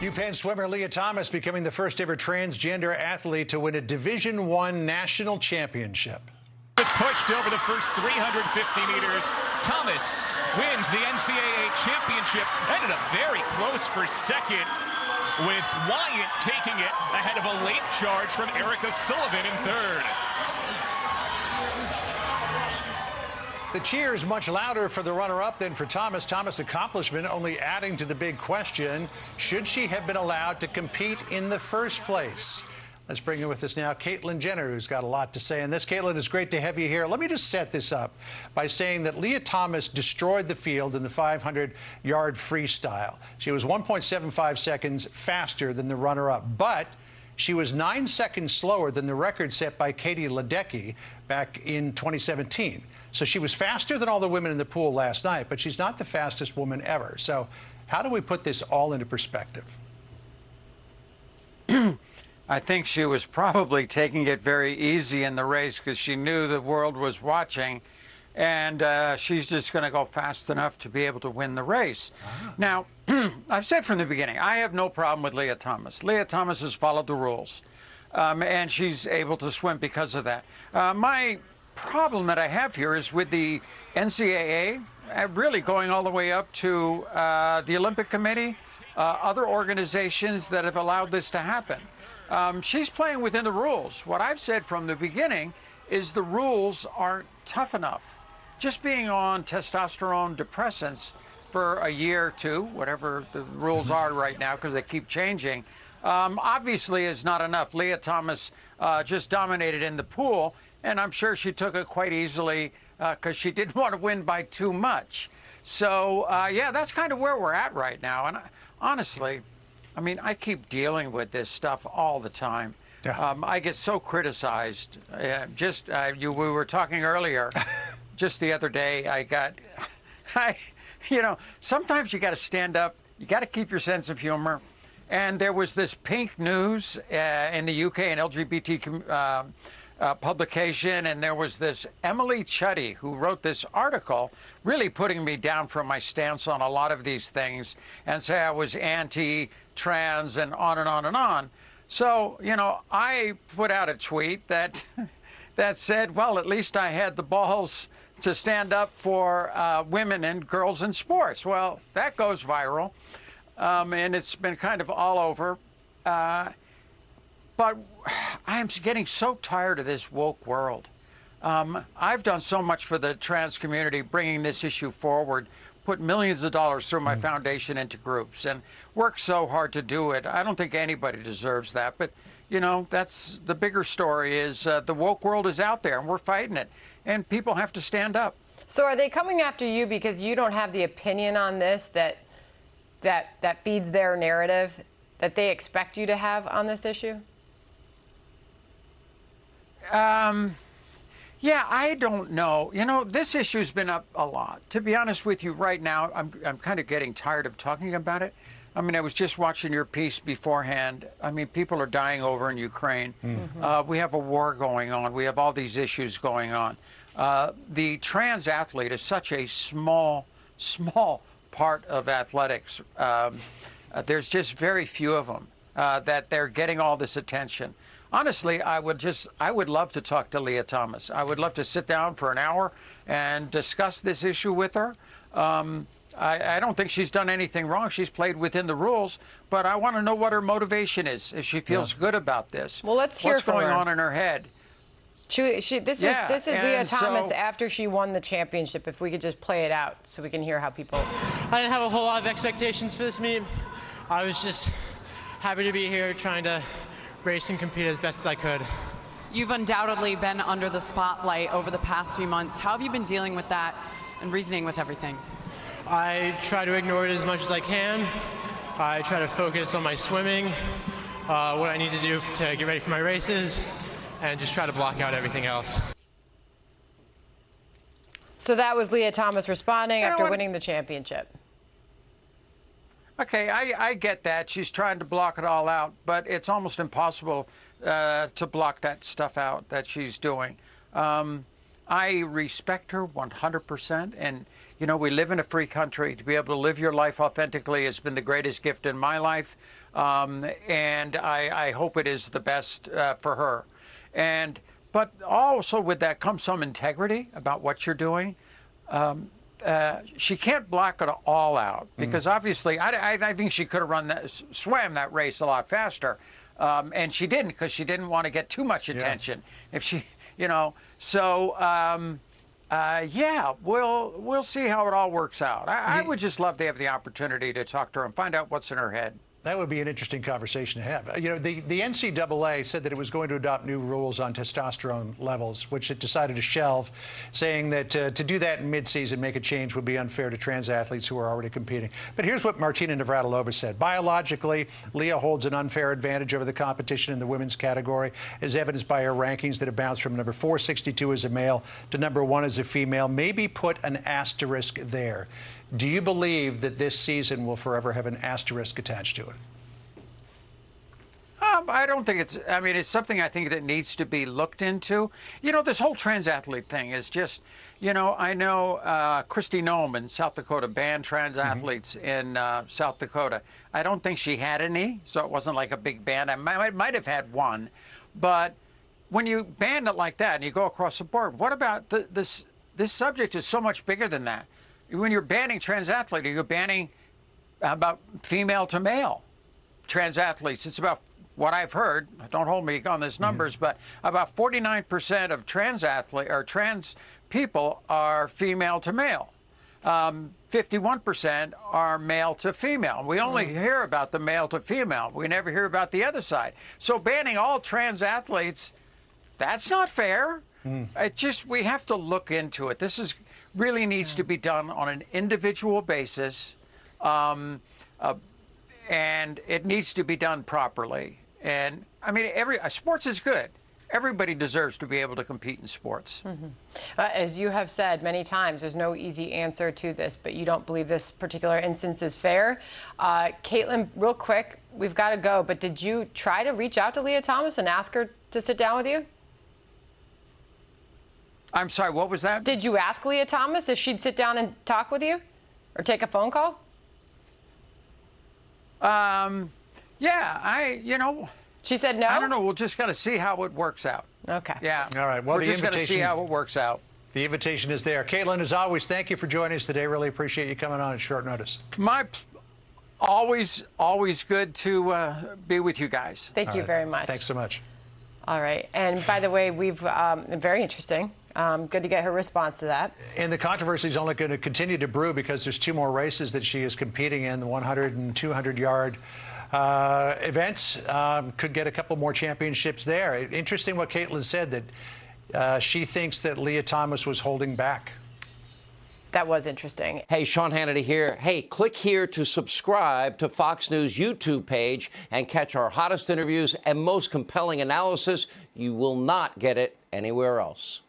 UPenn swimmer Leah Thomas becoming the first ever transgender athlete to win a Division I national championship. Was pushed over the first 350 meters. Thomas wins the NCAA championship. Ended up very close for second, with Wyatt taking it ahead of a late charge from Erica Sullivan in third. The cheers much louder for the runner-up than for Thomas. Thomas' accomplishment only adding to the big question, should she have been allowed to compete in the first place? Let's bring in with us now Caitlyn Jenner, who's got a lot to say on this. Caitlyn, it's great to have you here. Let me just set this up by saying that Leah Thomas destroyed the field in the 500-yard freestyle. She was 1.75 seconds faster than the runner-up, but she was 9 seconds slower than the record set by Katie Ledecky back in 2017. So she was faster than all the women in the pool last night, but she's not the fastest woman ever. So how do we put this all into perspective? I think she was probably taking it very easy in the race because she knew the world was watching, and she's just going to go fast enough to be able to win the race. Now, I've said from the beginning, I have no problem with Leah Thomas. Leah Thomas has followed the rules, and she's able to swim because of that. My problem that I have here is with the NCAA, really going all the way up to the Olympic Committee, other organizations that have allowed this to happen. She's playing within the rules. What I've said from the beginning is the rules aren't tough enough. Just being on testosterone depressants for a year or two, whatever the rules are right now, because they keep changing, obviously is not enough. Leah Thomas just dominated in the pool, and I'm sure she took it quite easily because she didn't want to win by too much. So, yeah, that's kind of where we're at right now. And honestly, I mean, I keep dealing with this stuff all the time. Yeah. I get so criticized. We were talking earlier, just the other day, you know, sometimes you got to stand up. You got to keep your sense of humor. And there was this Pink News in the UK, an LGBT publication, and there was this Emily Chuddy who wrote this article really putting me down from my stance on a lot of these things and say I was anti-trans and on and on and on. So, you know, I put out a tweet that said, well, at least I had the balls to stand up for women and girls in sports. Well, that goes viral, and it's been kind of all over. But I am getting so tired of this woke world. I've done so much for the trans community, bringing this issue forward, put millions of dollars through my foundation into groups, and worked so hard to do it. I don't think anybody deserves that. But, you know, that's the bigger story is the woke world is out there, and we're fighting it. And people have to stand up. So are they coming after you because you don't have the opinion on this that feeds their narrative that they expect you to have on this issue? Yeah, I don't know. You know, this issue's been up a lot. To be honest with you, right now, I'm kind of getting tired of talking about it. I mean, I was just watching your piece beforehand. I mean, people are dying over in Ukraine. We have a war going on. We have all these issues going on. The trans athlete is such a small part of athletics. There's just very few of them that they're getting all this attention. Honestly, I would love to talk to Leah Thomas. I would love to sit down for an hour and discuss this issue with her. I don't think she's done anything wrong. She's played within the rules, but I want to know what her motivation is, if she feels good about this. Well, let's hear from her. What's going on in her head? This is Leah Thomas after she won the championship. If we could just play it out so we can hear how people... I didn't have a whole lot of expectations for this meet. I was just happy to be here trying to race and compete as best as I could. You've undoubtedly been under the spotlight over the past few months. How have you been dealing with that and reasoning with everything? I try to ignore it as much as I can. I try to focus on my swimming, what I need to do to get ready for my races, and just try to block out everything else. So that was Leah Thomas responding after winning the championship. Okay, I get that. She's trying to block it all out, but it's almost impossible to block that stuff out that she's doing. I respect her 100%, and you know, we live in a free country. To be able to live your life authentically has been the greatest gift in my life. And I hope it is the best for her. But also with that comes some integrity about what you're doing. She can't block it all out because obviously I think she could have swam that race a lot faster. And she didn't because she didn't want to get too much attention. If she, you know, so yeah, we'll see how it all works out. I would just love to have the opportunity to talk to her and find out what's in her head. That would be an interesting conversation to have. You know, the NCAA said that it was going to adopt new rules on testosterone levels, which it decided to shelve, saying that to do that in midseason, make a change, would be unfair to trans athletes who are already competing. But here's what Martina Navratilova said. Biologically, Leah holds an unfair advantage over the competition in the women's category, as evidenced by her rankings that have bounced from number 462 as a male to number 1 as a female. Maybe put an asterisk there. Do you believe that this season will forever have an asterisk attached to it? I don't think it's, I mean, it's something I think that needs to be looked into. You know, this whole trans athlete thing is just, you know, I know Kristi Noem in South Dakota banned trans athletes in South Dakota. I don't think she had any, so it wasn't like a big ban. I might have had one. But when you ban it like that and you go across the board, what about this subject is so much bigger than that. When you're banning trans athletes, you're banning about female to male trans athletes. It's about what I've heard, don't hold me on these numbers, but about 49% of trans athletes or trans people are female to male. 51% are male to female. We only hear about the male to female. We never hear about the other side. So banning all trans athletes, that's not fair. It just, we have to look into it. This is really needs to be done on an individual basis, and it needs to be done properly. And I mean, sports is good. Everybody deserves to be able to compete in sports. As you have said many times, there's no easy answer to this, but you don't believe this particular instance is fair. Caitlyn, real quick, we've got to go, but did you try to reach out to Leah Thomas and ask her to sit down with you? I'm sorry, what was that? Did you ask Leah Thomas if she'd sit down and talk with you or take a phone call? Yeah, you know. She said no? I don't know. We'll just got to see how it works out. Okay. Yeah. All right. Well, we're just going to see how it works out. The invitation is there. Caitlyn, as always, thank you for joining us today. Really appreciate you coming on at short notice. Always good to be with you guys. Thank you very much. Thanks so much. All right. And by the way, we've very interesting. Good to get her response to that. And the controversy is only going to continue to brew because there's 2 more races that she is competing in, the 100 and 200 yard events. Could get a couple more championships there. Interesting what Caitlyn said, that she thinks that Leah Thomas was holding back. That was interesting. Hey, Sean Hannity here. Hey, click here to subscribe to Fox News YouTube page and catch our hottest interviews and most compelling analysis. You will not get it anywhere else.